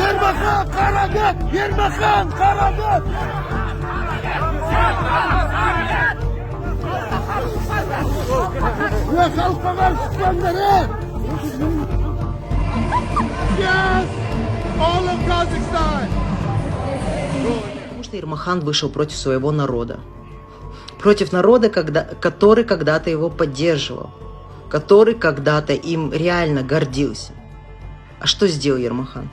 Ермахан Карагöz! Ермахан Карагöz! Ve kalkmalar düşmanları! Yes! All of Kazakhstan! Потому что Ермахан вышел против своего народа. Против народа, который когда-то его поддерживал. Который когда-то им реально гордился. А что сделал Ермахан?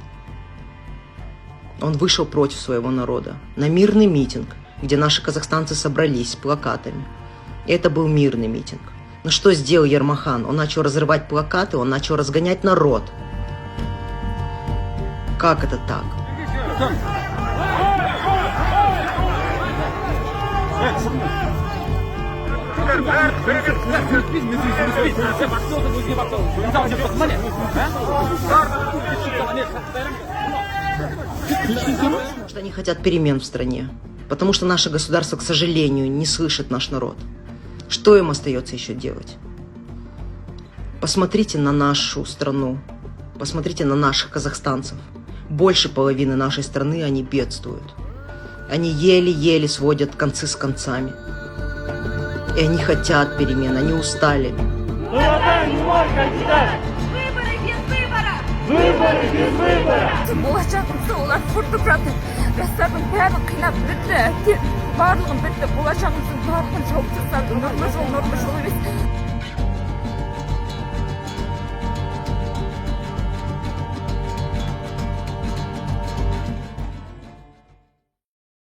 Он вышел против своего народа на мирный митинг, где наши казахстанцы собрались с плакатами. И это был мирный митинг. Но что сделал Ермахан? Он начал разрывать плакаты, он начал разгонять народ. Как это так? Потому что они хотят перемен в стране. Потому что наше государство, к сожалению, не слышит наш народ. Что им остается еще делать? Посмотрите на нашу страну. Посмотрите на наших казахстанцев. Больше половины нашей страны они бедствуют. Они еле-еле сводят концы с концами. И они хотят перемен, они устали. Выборы без выбора! Выборы без выбора! Болашағымызды олар құртып жатыр. Жастардың бәрін қинап бітті. Барлығын бітті. Болашағымыздың барлығын жауып тастады. Нұрлы жол